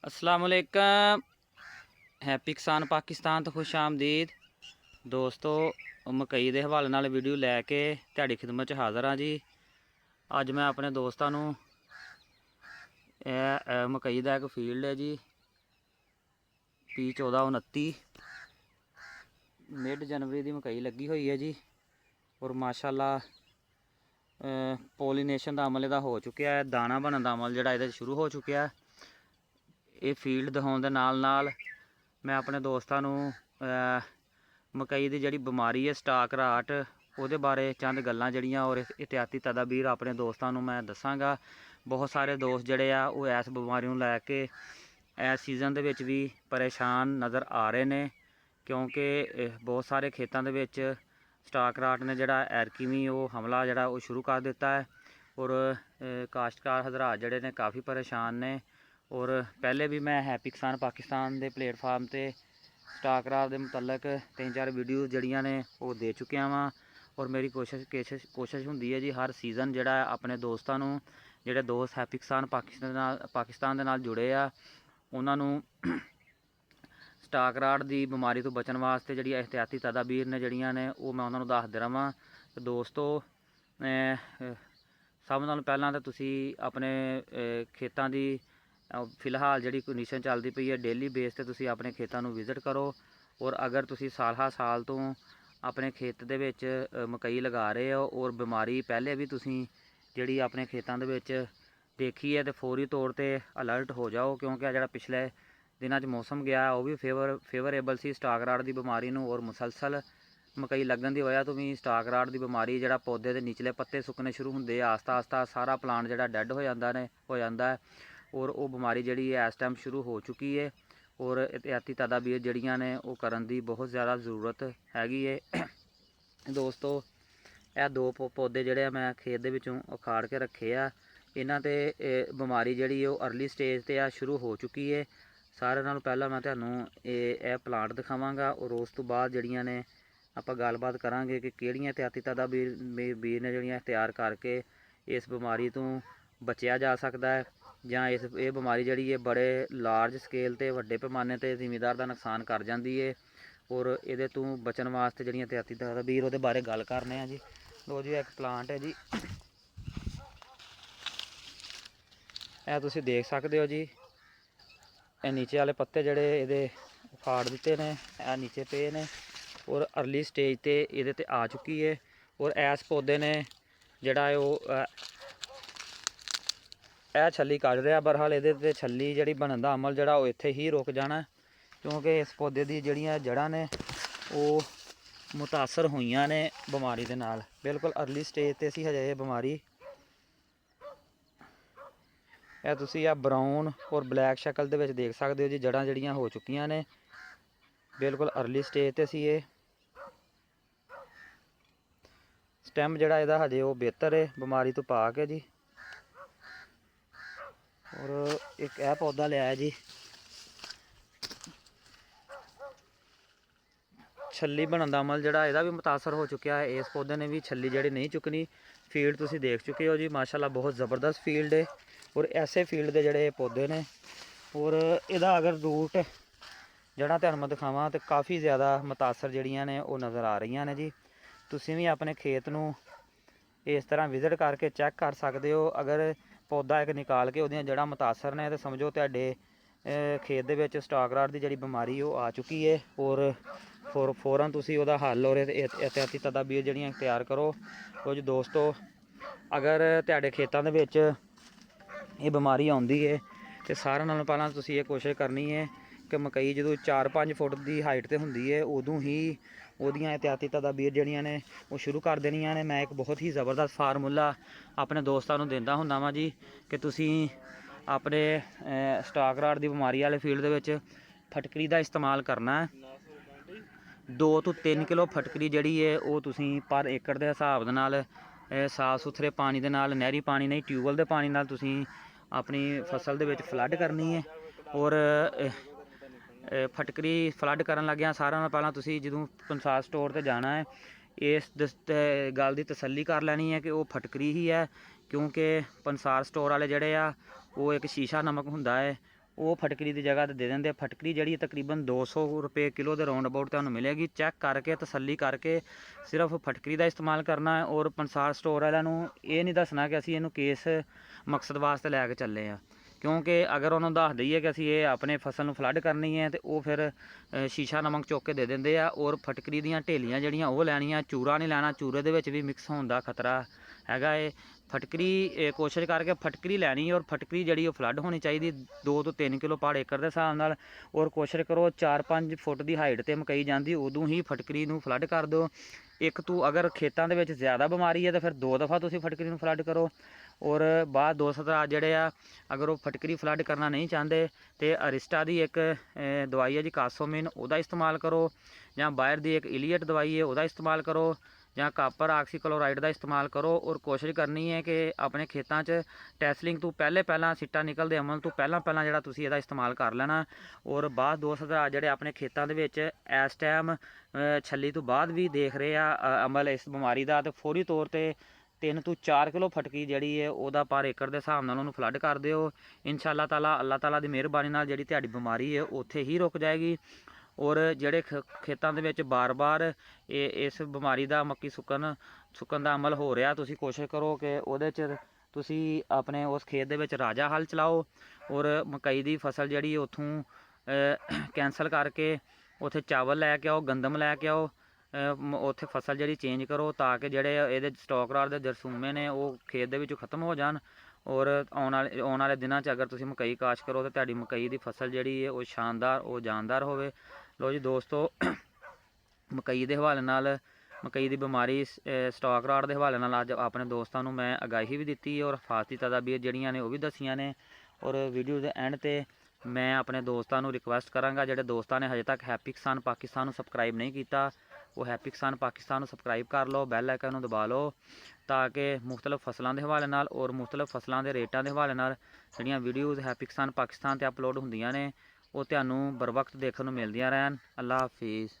अस्सलामुअलैकुम। हैप्पी किसान पाकिस्तान तो खुश आमदीद दोस्तों। मकई के हवाले नाल वीडियो लैके तुहाडी खिदमत च हाज़र हाँ जी। अज मैं अपने दोस्तों नूं मकई का एक फील्ड है जी, P1429 मिड जनवरी की मकई लगी हुई है जी। और माशाअल्लाह पोलीनेशन का अमल इहदा हो चुका है, दाना बनने का अमल जिहड़ा इहदे शुरू हो चुका है। ये फील्ड दिखाने के नाल नाल मैं अपने दोस्तों नूं मकई की जिहड़ी बीमारी है स्टाक राट उहदे बारे चंद गल्लां जिहड़ियां और एहतियाती तदाबीर अपने दोस्तों नूं मैं दसांगा। बहुत सारे दोस्त जिहड़े आ वो इस बीमारी नूं लैके इस सीज़न दे विच भी परेशान नज़र आ रहे ने, क्योंकि बहुत सारे खेतों दे विच स्टाक राट ने जिहड़ा एरकी भी वो हमला जिहड़ा वो शुरू कर दिता है। और काश्तकार हज़रात जिहड़े ने काफ़ी परेशान ने। और पहले भी मैं हैप्पी किसान पाकिस्तान के प्लेटफार्म पर स्टाक राट के मुतलक 3-4 वीडियो जड़ियाँ ने वो दे चुकिया वा। और मेरी कोशिश होंदी है जी हर सीज़न जिहड़ा अपने दोस्तों नूं जिहड़े दोस्त हैप्पी किसान पाकिस्तान दे नाल जुड़े आ उन्हां नूं स्टाक राट की बीमारी तो बचन वास्ते जिहड़ी एहतियाती तदाबीर ने जड़ियाँ ने वो मैं उन्होंने दसदा रहां। तो दोस्तों सब नालों पहलां तो तुसी अपने खेतों की फिलहाल जिहड़ी कंडीशन चलती पई है डेली बेस ते तुसी अपने खेतों नूं विजिट करो। और अगर तुसी साल तो अपने खेत दे विच मकई लगा रहे हो और बीमारी पहले भी तुसी जिहड़ी अपने खेतों दे विच देखी है तो फौरी तौर पर अलर्ट हो जाओ, क्योंकि जिहड़ा पिछले दिनों मौसम गया वो भी फेवरेबल सी स्टाक राट की बीमारी नूं। और मुसलसल मकई लगन की वजह तो भी स्टाक राट की बीमारी जिहड़ा पौधे के निचले पत्ते सुकने शुरू होंदे आस्ता आस्ता सारा प्लांट जिहड़ा डैड हो जाता है। और वो बीमारी जिहड़ी है इस टाइम शुरू हो चुकी है। और एहतियाती तदाबीर जिहड़ियां ने वो करन दी बहुत ज़्यादा ज़रूरत हैगी है। दोस्तों यह दो पौधे जिहड़े मैं खेत दे विचों उखाड़ के रखे आ, इन्हां ते बीमारी जिहड़ी है अर्ली स्टेज ते शुरू हो चुकी है। सारे नालों पहला मैं तुहानूं यह प्लांट दिखावांगा और उस तो बाद जिहड़ियां ने आपां गलबात करांगे कि किहड़ियां एहतियाती तदाबीर ने जिहड़ियां तैयार करके इस बीमारी तो बचिया जा सकता है, ਜਾਂ ये बीमारी जिहड़ी है बड़े लार्ज स्केल ते वड्डे पैमाने ते जिमीदार का नुकसान कर जाती है। और ये तो बचन वास्ते जिहड़ियां एहतियाती तदाबीर उहदे बारे गल करने आ जी। लो जी एक प्लांट है जी, यह तुसीं देख सकते हो जी। ये नीचे वाले पत्ते जिहड़े इहदे उखाड़ दिते ने, यह नीचे पे ने और अर्ली स्टेज ते इहदे ते आ चुकी है। और इस पौधे ने जिहड़ा है यह छली कढ़ रहा, बहरहाल ये छली जी बनने का अमल जोड़ा वो इत्थे ही रुक जाना, क्योंकि इस पौधे की जड़ियाँ जड़ा ने वो मुतासर हुई ने बीमारी के नाल। बिल्कुल अर्ली स्टेज ते सी हजे ये बीमारी। यह तुसी आ ब्राउन और ब्लैक शक्ल दे विच देख सकते हो जी, जड़ां जड़ियाँ हो चुकियां ने, बिल्कुल अर्ली स्टेज ते सी ये। स्टैम जड़ा इहदा हजे वो बेहतर है बीमारी तो पा के जी। और एक यह पौधा लिया जी, छली बनने का अमल जोड़ा यदा भी मुतासर हो चुका है। इस पौधे ने भी छली जी नहीं चुकनी। फील्ड तुसी देख चुके हो जी, माशाल्लाह बहुत ज़बरदस्त फील्ड है। और ऐसे फील्ड के जोड़े पौधे ने और यदा अगर रूट जड़ा तुहानूं मैं दिखावां तो काफ़ी ज़्यादा मुतासर जड़ियाँ ने वो नज़र आ रही ने जी। तुसी भी अपने खेत नूं इस तरह विजिट करके चैक कर सकते हो। अगर पौधा एक निकाल के उहदियां जड़ां मुतासर ने तो समझो तुहाडे खेत दे विच स्टाक राट की जिहड़ी बीमारी वो आ चुकी है। और फौरन तुसी उहदा हल और एहतियाती तदाबीर जिहड़ियां तैयार करो। तो जी दोस्तों अगर तुहाडे खेतां दे विच ये बीमारी आउंदी है तो सारे नालों पहलां तुसी ये कोशिश करनी है कि मकई जो 4-5 फुट की हाइट ते हुंदी है उदों ही ਉਹਦੀਆਂ एहतियाती तदाबीर ਜਿਹੜੀਆਂ ਨੇ ਉਹ शुरू कर देनियां ने। मैं एक बहुत ही ज़बरदस्त फार्मूला अपने दोस्तों को दिंदा हुंदा वां जी कि तुसी अपने स्टाक राट की बीमारी वाले फील्ड के फटकरी का इस्तेमाल करना है। 2 ਤੋਂ 3 किलो फटकरी जिहड़ी है वो तुसी पर एकड़ के हिसाब दे नाल साफ सुथरे पानी दे नाल, नहरी पानी नहीं ट्यूबवैल के पानी नाल तुसी अपनी फसल दे विच फ्लड करनी है। और फटकरी फ्लड करन लग्या सारे नाल पहलां तुसी जदों पंसार स्टोर ते जाना है इस गल की तसल्ली कर लैनी है कि वो फटकरी ही है, क्योंकि पंसार स्टोर वाले जिहड़े आ वो एक शीशा नमक हुंदा है ਉਹ ਫਟਕਰੀ ਦੀ ਜਗ੍ਹਾ ਤੇ ਦੇ ਦਿੰਦੇ ਆ। ਫਟਕਰੀ ਜਿਹੜੀ ਤਕਰੀਬਨ 200 ਰੁਪਏ ਕਿਲੋ ਦੇ ਰਾਉਂਡ ਅਬਾਊਟ ਤੁਹਾਨੂੰ ਮਿਲੇਗੀ। ਚੈੱਕ ਕਰਕੇ ਤਸੱਲੀ ਕਰਕੇ ਸਿਰਫ ਫਟਕਰੀ ਦਾ ਇਸਤੇਮਾਲ ਕਰਨਾ ਹੈ। ਔਰ ਪੰਸਾਰ ਸਟੋਰ ਵਾਲਿਆਂ ਨੂੰ ਇਹ ਨਹੀਂ ਦੱਸਣਾ ਕਿ ਅਸੀਂ ਇਹਨੂੰ ਕਿਸ ਮਕਸਦ ਵਾਸਤੇ ਲੈ ਕੇ ਚੱਲੇ ਆ, ਕਿਉਂਕਿ ਅਗਰ ਉਹਨੂੰ ਦੱਸ ਦਈਏ ਕਿ ਅਸੀਂ ਇਹ ਆਪਣੇ ਫਸਲ ਨੂੰ ਫਲੱਡ ਕਰਨੀ ਹੈ ਤੇ ਉਹ ਫਿਰ ਸ਼ੀਸ਼ਾ ਨਮਕ ਚੁੱਕ ਕੇ ਦੇ ਦਿੰਦੇ ਆ। ਔਰ ਫਟਕਰੀ ਦੀਆਂ ਢੇਲੀਆਂ ਜਿਹੜੀਆਂ ਉਹ ਲੈਣੀਆਂ, ਚੂਰਾ ਨਹੀਂ ਲੈਣਾ, ਚੂਰੇ ਦੇ ਵਿੱਚ ਵੀ ਮਿਕਸ ਹੋਣ ਦਾ ਖਤਰਾ ਹੈਗਾ ਏ। ਫਟਕਰੀ ਕੋਸ਼ਿਸ਼ ਕਰਕੇ ਫਟਕਰੀ ਲੈਣੀ, ਔਰ ਫਟਕਰੀ ਜਿਹੜੀ ਉਹ ਫਲੱਡ ਹੋਣੀ ਚਾਹੀਦੀ 2 ਤੋਂ 3 ਕਿਲੋ ਪਾੜ ਏਕੜ ਦੇ ਹਿਸਾਬ ਨਾਲ। ਔਰ ਕੋਸ਼ਿਸ਼ ਕਰੋ 4-5 ਫੁੱਟ ਦੀ ਹਾਈਟ ਤੇ ਮਕਈ ਜਾਂਦੀ ਉਦੋਂ ਹੀ ਫਟਕਰੀ ਨੂੰ ਫਲੱਡ ਕਰ ਦਿਓ। ਇੱਕ ਤੋਂ ਅਗਰ ਖੇਤਾਂ ਦੇ ਵਿੱਚ ਜ਼ਿਆਦਾ ਬਿਮਾਰੀ ਹੈ ਤਾਂ ਫਿਰ 2 ਦਫਾ ਤੁਸੀਂ ਫਟਕਰੀ ਨੂੰ ਫਲੱਡ ਕਰੋ। ਔਰ ਬਾਅਦ ਦੋਸਤ ਜਿਹੜੇ ਆ, ਅਗਰ ਉਹ ਫਟਕਰੀ ਫਲੱਡ ਕਰਨਾ ਨਹੀਂ ਚਾਹੁੰਦੇ ਤੇ ਅਰਿਸਟਾ ਦੀ ਇੱਕ ਦਵਾਈ ਹੈ ਜੀ ਕਾਸੋਮਿਨ, ਉਹਦਾ ਇਸਤੇਮਾਲ ਕਰੋ, ਜਾਂ ਬਾਇਰ ਦੀ ਇੱਕ ਇਲੀਅਟ ਦਵਾਈ ਹੈ ਉਹਦਾ ਇਸਤੇਮਾਲ ਕਰੋ, ਜਾਂ ਕਾਪਰ ਆਕਸੀਕਲੋਰਾਈਡ ਦਾ ਇਸਤੇਮਾਲ ਕਰੋ। ਔਰ ਕੋਸ਼ਿਸ਼ ਕਰਨੀ ਹੈ ਕਿ ਆਪਣੇ ਖੇਤਾਂ 'ਚ ਟੈਸਲਿੰਗ ਤੋਂ ਪਹਿਲਾਂ ਸਿੱਟਾ ਨਿਕਲਦੇ ਅਮਲ ਤੋਂ ਪਹਿਲਾਂ ਜਿਹੜਾ ਤੁਸੀਂ ਇਹਦਾ ਇਸਤੇਮਾਲ ਕਰ ਲੈਣਾ। ਔਰ ਬਾਅਦ ਦੋਸਤ ਜਿਹੜੇ ਆਪਣੇ ਖੇਤਾਂ ਦੇ ਵਿੱਚ ਇਸ ਟਾਈਮ ਛੱਲੀ ਤੋਂ ਬਾਅਦ ਵੀ ਦੇਖ ਰਹੇ ਆ ਅਮਲ ਇਸ ਬਿਮਾਰੀ ਦਾ, ਤੇ ਫੌਰੀ ਤੌਰ 'ਤੇ 3 ਤੋਂ 4 ਕਿਲੋ ਫਟਕੀ ਜਿਹੜੀ ਹੈ ਉਹਦਾ ਪਰ ਏਕੜ ਦੇ ਹਿਸਾਬ ਨਾਲ ਉਹਨੂੰ ਫਲੱਡ ਕਰ ਦਿਓ। ਇਨਸ਼ਾਅੱਲਾ ਤਾਲਾ ਅੱਲਾਹ ਤਾਲਾ ਦੀ ਮਿਹਰਬਾਨੀ ਨਾਲ ਜਿਹੜੀ ਤੁਹਾਡੀ ਬਿਮਾਰੀ ਹੈ ਉੱਥੇ ਹੀ ਰੁਕ ਜਾਏਗੀ। ਔਰ ਜਿਹੜੇ ਖੇਤਾਂ ਦੇ ਵਿੱਚ ਬਾਰ-ਬਾਰ ਇਸ ਬਿਮਾਰੀ ਦਾ ਮੱਕੀ ਸੁੱਕਣ ਦਾ ਅਮਲ ਹੋ ਰਿਹਾ, ਤੁਸੀਂ ਕੋਸ਼ਿਸ਼ ਕਰੋ ਕਿ ਉਹਦੇ 'ਚ ਤੁਸੀਂ ਆਪਣੇ ਉਸ ਖੇਤ ਦੇ ਵਿੱਚ ਰਾਜਾ ਹਲ ਚਲਾਓ। ਔਰ ਮਕਈ ਦੀ ਫਸਲ ਜਿਹੜੀ ਉੱਥੋਂ ਕੈਂਸਲ ਕਰਕੇ ਉੱਥੇ ਚਾਵਲ ਲੈ ਕੇ ਆਓ, ਗੰਦਮ ਲੈ ਕੇ ਆਓ, ਉੱਥੇ ਫਸਲ ਜਿਹੜੀ ਚੇਂਜ ਕਰੋ, ਤਾਂ ਕਿ ਜਿਹੜੇ ਇਹਦੇ ਸਟਾਕਰਾਰ ਦੇ ਜਰਸੂਮੇ ਨੇ ਉਹ ਖੇਤ ਦੇ ਵਿੱਚੋਂ ਖਤਮ ਹੋ ਜਾਣ। ਔਰ ਆਉਣ ਵਾਲੇ ਦਿਨਾਂ 'ਚ ਅਗਰ ਤੁਸੀਂ ਮਕਈ ਕਾਸ਼ ਕਰੋ ਤਾਂ ਤੁਹਾਡੀ ਮਕਈ ਦੀ ਫਸਲ ਜਿਹੜੀ ਹੈ ਉਹ ਸ਼ਾਨਦਾਰ, ਉਹ ਜਾਨਦਾਰ ਹੋਵੇ। ਲੋ ਜੀ ਦੋਸਤੋ, ਮਕਈ ਦੇ ਹਵਾਲੇ ਨਾਲ, ਮਕਈ ਦੀ ਬਿਮਾਰੀ ਸਟਾਕ ਰਾਟ ਦੇ ਹਵਾਲੇ ਨਾਲ ਅੱਜ ਆਪਣੇ ਦੋਸਤਾਂ ਨੂੰ ਮੈਂ ਅਗਾਹੀ ਵੀ ਦਿੱਤੀ ਔਰ ਹਿਫਾਜ਼ਤੀ ਤਦਾਬੀਰ ਜਿਹੜੀਆਂ ਨੇ ਉਹ ਵੀ ਦੱਸੀਆਂ ਨੇ। ਔਰ ਵੀਡੀਓ ਦੇ ਐਂਡ ਤੇ ਮੈਂ ਆਪਣੇ ਦੋਸਤਾਂ ਨੂੰ ਰਿਕੁਐਸਟ ਕਰਾਂਗਾ, ਜਿਹੜੇ ਦੋਸਤਾਂ ਨੇ ਹਜੇ ਤੱਕ ਹੈਪੀ ਕਿਸਾਨ ਪਾਕਿਸਤਾਨ ਨੂੰ ਸਬਸਕ੍ਰਾਈਬ ਨਹੀਂ ਕੀਤਾ, ਉਹ ਹੈਪੀ ਕਿਸਾਨ ਪਾਕਿਸਤਾਨ ਨੂੰ ਸਬਸਕ੍ਰਾਈਬ ਕਰ ਲਓ, ਬੈਲ ਆਈਕਨ ਨੂੰ ਦਬਾ ਲਓ, ਤਾਂ ਕਿ ਮੁਖਤਲਿਫ ਫਸਲਾਂ ਦੇ ਹਵਾਲੇ ਨਾਲ ਔਰ ਮੁਖਤਲਿਫ ਫਸਲਾਂ ਦੇ ਰੇਟਾਂ ਦੇ ਹਵਾਲੇ ਨਾਲ ਜਿਹੜੀਆਂ ਵੀਡੀਓਜ਼ ਹੈਪੀ ਕਿਸਾਨ ਪਾਕਿਸਤਾਨ 'ਤੇ ਅਪਲੋਡ ਹੁੰਦੀਆਂ ਨੇ ਉਹ ਤੁਹਾਨੂੰ बर वक्त देखने ਨੂੰ ਮਿਲਦੀਆਂ ਰਹਿਣ। ਅੱਲਾ ਹਾਫਿਜ਼।